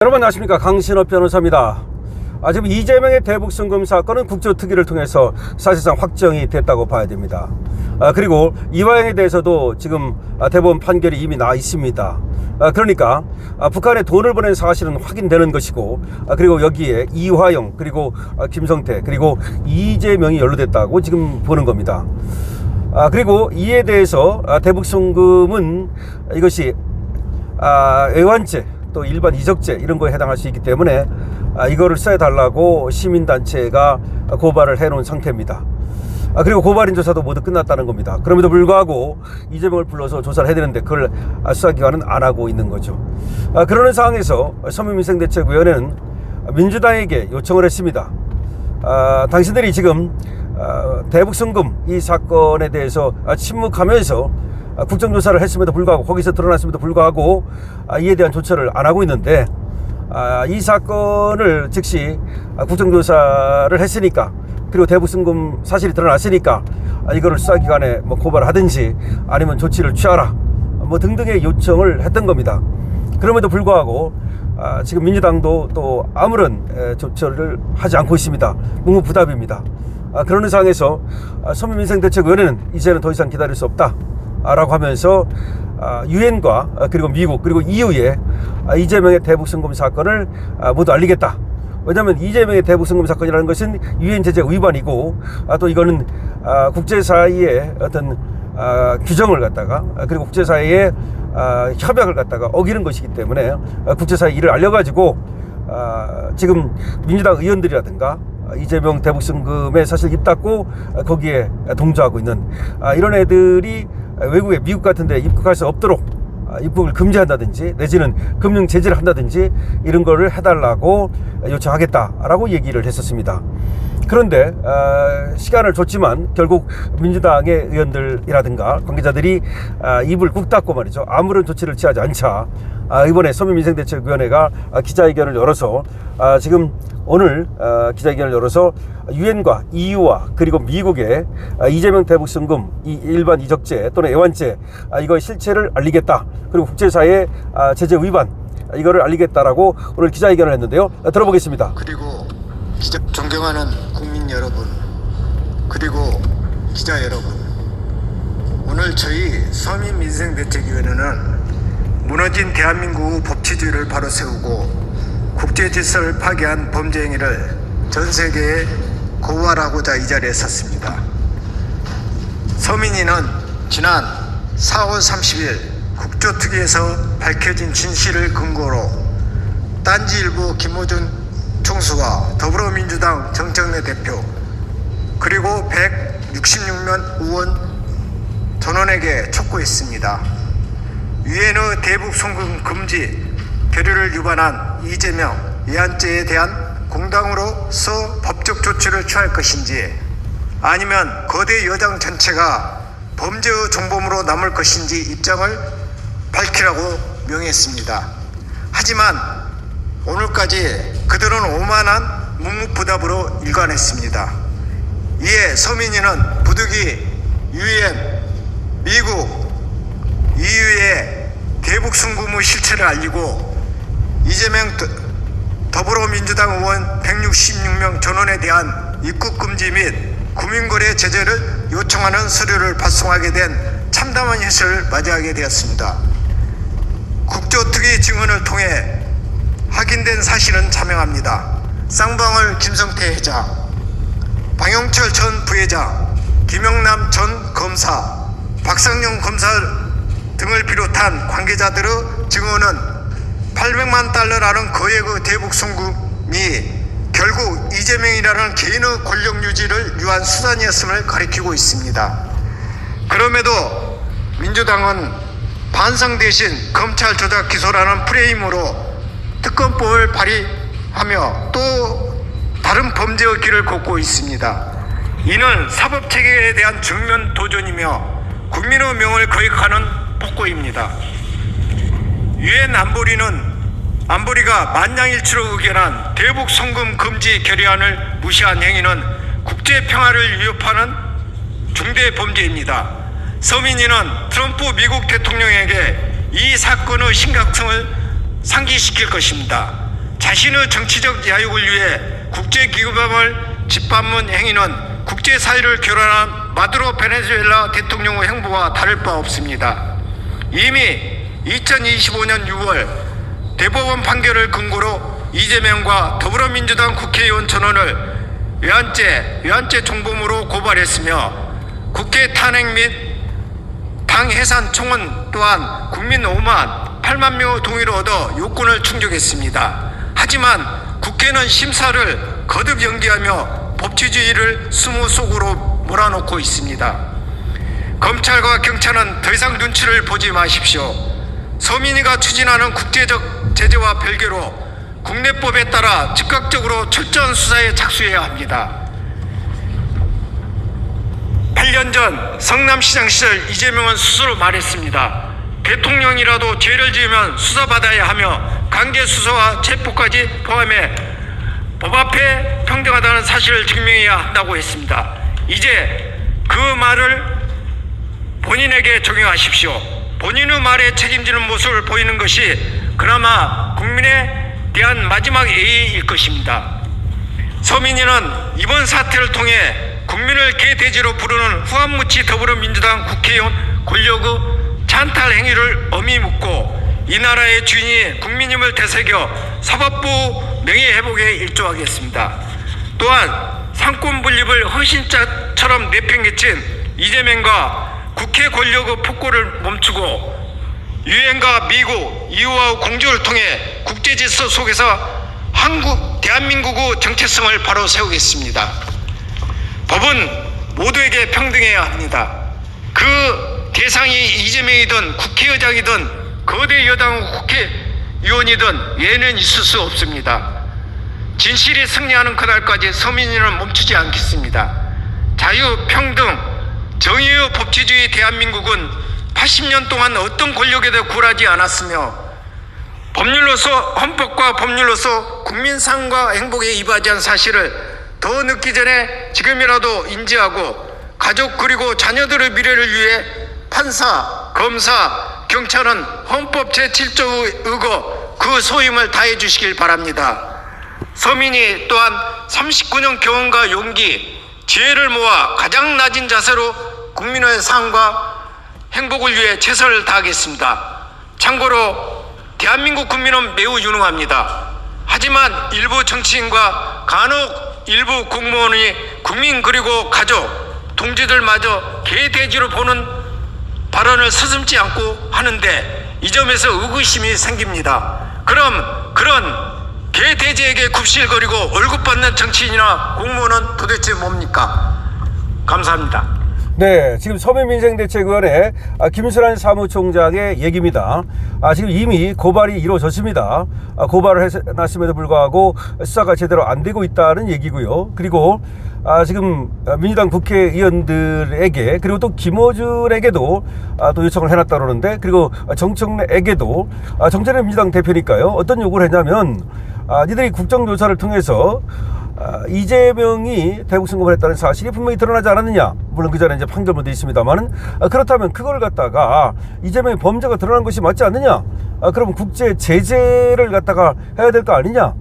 여러분 안녕하십니까, 강신업 변호사입니다. 지금 이재명의 대북송금 사건은 국조특위를 통해서 사실상 확정이 됐다고 봐야 됩니다. 그리고 이화영에 대해서도 지금 대법원 판결이 이미 나 있습니다. 그러니까 북한에 돈을 보낸 사실은 확인되는 것이고, 그리고 여기에 이화영 그리고 김성태 그리고 이재명이 연루됐다고 지금 보는 겁니다. 그리고 이에 대해서 대북송금은 이것이 애완죄 또 일반 이적죄 이런 거에 해당할 수 있기 때문에 이거를 써달라고 시민단체가 고발을 해놓은 상태입니다. 그리고 고발인 조사도 모두 끝났다는 겁니다. 그럼에도 불구하고 이재명을 불러서 조사를 해야 되는데 그걸 수사기관은 안 하고 있는 거죠. 그러는 상황에서 서민민생대책위원회는 민주당에게 요청을 했습니다. 당신들이 지금 대북송금 이 사건에 대해서 침묵하면서 국정조사를 했음에도 불구하고, 거기서 드러났음에도 불구하고 이에 대한 조처를 안 하고 있는데, 이 사건을 즉시 국정조사를 했으니까, 그리고 대북송금 사실이 드러났으니까 이거를 수사기관에 고발을 하든지 아니면 조치를 취하라 등등의 요청을 했던 겁니다. 그럼에도 불구하고 지금 민주당도 또 아무런 조처를 하지 않고 있습니다. 묵묵부답입니다. 그러는 상황에서 서민민생대책위원회는 이제는 더 이상 기다릴 수 없다 라고 하면서 유엔과 그리고 미국 그리고 EU에 이재명의 대북송금 사건을 모두 알리겠다. 왜냐하면 이재명의 대북송금 사건이라는 것은 유엔 제재 위반이고, 또 이거는 국제사회의 어떤 규정을 갖다가, 그리고 국제사회의 협약을 갖다가 어기는 것이기 때문에 국제사회 이를 알려가지고 지금 민주당 의원들이라든가 이재명 대북송금에 사실 입 닫고 거기에 동조하고 있는 이런 애들이 외국에, 미국 같은 데 입국할 수 없도록 입국을 금지한다든지 내지는 금융 제재를 한다든지 이런 거를 해달라고 요청하겠다라고 얘기를 했었습니다. 그런데 시간을 줬지만 결국 민주당의 의원들이라든가 관계자들이 입을 꾹 닫고 말이죠, 아무런 조치를 취하지 않자 이번에 서민민생대책위원회가 기자회견을 열어서 지금 오늘 기자회견을 열어서 유엔과 EU와 그리고 미국의 이재명 대북송금 이 일반 이적죄 또는 애완죄 이거의 실체를 알리겠다, 그리고 국제사회 제재 위반 이거를 알리겠다라고 오늘 기자회견을 했는데요. 들어보겠습니다. 그리고 존경하는 국민 여러분, 그리고 기자 여러분, 오늘 저희 서민민생대책위원회는 무너진 대한민국 법치주의를 바로 세우고 국제 질서를 파괴한 범죄 행위를 전 세계에 고발하고자 이 자리에 섰습니다. 서민위는 지난 4월 30일 국조특위에서 밝혀진 진실을 근거로 딴지일보 김호준 총수와 더불어민주당 정청래 대표 그리고 166명 의원 전원에게 촉구했습니다. 유엔의 대북송금 금지 결의를 위반한 이재명 애완죄에 대한 공당으로서 법적 조치를 취할 것인지, 아니면 거대 여당 전체가 범죄의 종범으로 남을 것인지 입장을 밝히라고 명했습니다. 하지만 오늘까지 그들은 오만한 묵묵부답으로 일관했습니다. 이에 서민위는 부득이 유엔, 미국, EU의 대북송금의 실체를 알리고 이재명 더불어민주당 의원 166명 전원에 대한 입국금지 및 구민거래 제재를 요청하는 서류를 발송하게 된 참담한 현실을 맞이하게 되었습니다. 국조특위 증언을 통해 확인된 사실은 자명합니다. 쌍방울 김성태 회장, 방영철 전 부회장, 김영남 전 검사, 박상용 검사 등을 비롯한 관계자들의 증언은 800만 달러라는 거액의 대북송금이 결국 이재명이라는 개인의 권력 유지를 위한 수단이었음을 가리키고 있습니다. 그럼에도 민주당은 반성 대신 검찰 조작 기소라는 프레임으로 특검법을 발의하며 또 다른 범죄의 길을 걷고 있습니다. 이는 사법체계에 대한 정면 도전이며 국민의 명을 거역하는 폭거입니다. 유엔 안보리가 만장일치로 의견한 대북송금 금지 결의안을 무시한 행위는 국제평화를 위협하는 중대 범죄입니다. 서민위는 트럼프 미국 대통령에게 이 사건의 심각성을 상기시킬 것입니다. 자신의 정치적 야욕을 위해 국제기구법을 짓밟는 행위는 국제사회를 교란한 마두로 베네수엘라 대통령의 행보와 다를 바 없습니다. 이미 2025년 6월 대법원 판결을 근거로 이재명과 더불어민주당 국회의원 전원을 외환죄 종범으로 고발했으며 국회 탄핵 및 당 해산 청원 또한 국민 5만 8만 명의 동의를 얻어 요건을 충족했습니다. 하지만 국회는 심사를 거듭 연기하며 법치주의를 수모 속으로 몰아넣고 있습니다. 검찰과 경찰은 더 이상 눈치를 보지 마십시오. 서민이가 추진하는 국제적 제재와 별개로 국내법에 따라 즉각적으로 철저한 수사에 착수해야 합니다. 8년 전 성남시장 시절 이재명은 스스로 말했습니다. 대통령이라도 죄를 지으면 수사받아야 하며 강제수사와 체포까지 포함해 법 앞에 평등하다는 사실을 증명해야 한다고 했습니다. 이제 그 말을 본인에게 적용하십시오. 본인의 말에 책임지는 모습을 보이는 것이 그나마 국민에 대한 마지막 예의일 것입니다. 서민이는 이번 사태를 통해 국민을 개돼지로 부르는 후한무치 더불어민주당 국회의원 권력의 찬탈 행위를 엄히 묻고 이 나라의 주인이 국민임을 되새겨 사법부 명예회복에 일조하겠습니다. 또한 상권 분립을 허신자처럼 내팽개친 이재명과 국회 권력의 폭거를 멈추고 유엔과 미국, EU와의 공조를 통해 국제질서 속에서 대한민국의 정체성을 바로 세우겠습니다. 법은 모두에게 평등해야 합니다. 그 대상이 이재명이든 국회의장이든 거대 여당 국회의원이든 예외는 있을 수 없습니다. 진실이 승리하는 그날까지 서민이는 멈추지 않겠습니다. 자유, 평등, 정의의 법치주의 대한민국은 80년 동안 어떤 권력에도 굴하지 않았으며 헌법과 법률로서 국민 삶과 행복에 이바지한 사실을 더 늦기 전에 지금이라도 인지하고 가족 그리고 자녀들의 미래를 위해 판사, 검사, 경찰은 헌법 제7조의 의거 그 소임을 다해 주시길 바랍니다. 서민이 또한 39년 경험과 용기, 지혜를 모아 가장 낮은 자세로 국민의 삶과 행복을 위해 최선을 다하겠습니다. 참고로 대한민국 국민은 매우 유능합니다. 하지만 일부 정치인과 간혹 일부 공무원이 국민 그리고 가족, 동지들마저 개돼지로 보는 발언을 서슴지 않고 하는데 이 점에서 의구심이 생깁니다. 그럼 그런 개돼지에게 굽실거리고 월급 받는 정치인이나 공무원은 도대체 뭡니까? 감사합니다. 네, 지금 서민민생대책위원회 김순환 사무총장의 얘기입니다. 지금 이미 고발이 이루어졌습니다. 고발을 해놨음에도 불구하고 수사가 제대로 안 되고 있다는 얘기고요. 그리고 지금 민주당 국회의원들에게 그리고 또 김어준에게도 또 요청을 해놨다 그러는데 그리고 정청래에게도 정청래 민주당 대표니까요. 어떤 요구를 했냐면 니들이 국정조사를 통해서 이재명이 대북 선거를 했다는 사실이 분명히 드러나지 않았느냐. 물론 그 전에 이제 판결문도 있습니다만은 그렇다면 그걸 갖다가 이재명의 범죄가 드러난 것이 맞지 않느냐. 그럼 국제 제재를 갖다가 해야 될 거 아니냐.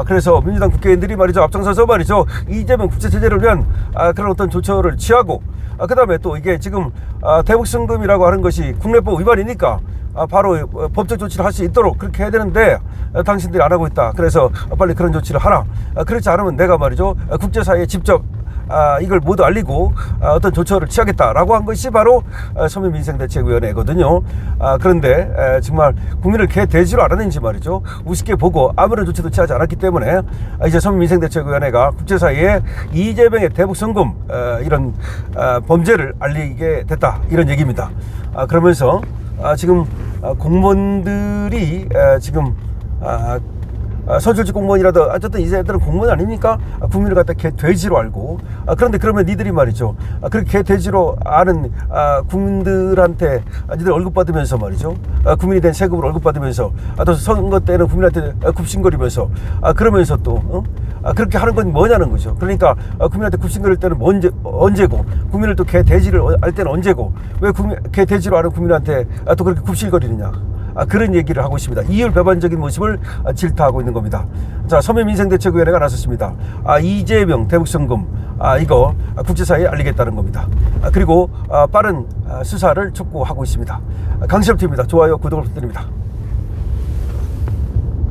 그래서 민주당 국회의원들이 말이죠 앞장서서 말이죠 이재명 국제 제재를 위한 그런 어떤 조처를 취하고 그 다음에 또 이게 지금 대북 송금이라고 하는 것이 국내법 위반이니까 바로 법적 조치를 할 수 있도록 그렇게 해야 되는데 당신들이 안 하고 있다. 그래서 빨리 그런 조치를 하라. 그렇지 않으면 내가 말이죠 국제사회에 직접 이걸 모두 알리고 어떤 조처를 취하겠다라고 한 것이 바로 서민민생대책위원회거든요. 그런데 정말 국민을 개돼지로 알아낸지 말이죠 우습게 보고 아무런 조치도 취하지 않았기 때문에 이제 서민민생대책위원회가 국제사회에 이재명의 대북송금 이런 범죄를 알리게 됐다 이런 얘기입니다. 그러면서 지금 공무원들이 지금 선출직 공무원이라도 어쨌든 이제들은 공무원 아닙니까? 국민을 갖다 개돼지로 알고 그런데 그러면 니들이 말이죠 그렇게 개돼지로 아는 국민들한테 니들 월급 받으면서 말이죠 국민이 된 세금으로 월급 받으면서 또 선거 때는 국민한테 굽신거리면서 그러면서 또 그렇게 하는 건 뭐냐는 거죠. 그러니까 국민한테 굽신거릴 때는 언제고 국민을 또 개돼지를 알 때는 언제고 왜 개돼지로 아는 국민한테 또 그렇게 굽실거리느냐. 그런 얘기를 하고 있습니다. 이율배반적인 모습을 질타하고 있는 겁니다. 자, 서면민생대책위원회가 나섰습니다. 이재명 대북송금 이거 국제사회에 알리겠다는 겁니다. 그리고 빠른 수사를 촉구하고 있습니다. 강시엽TV입니다. 좋아요, 구독을 부탁드립니다.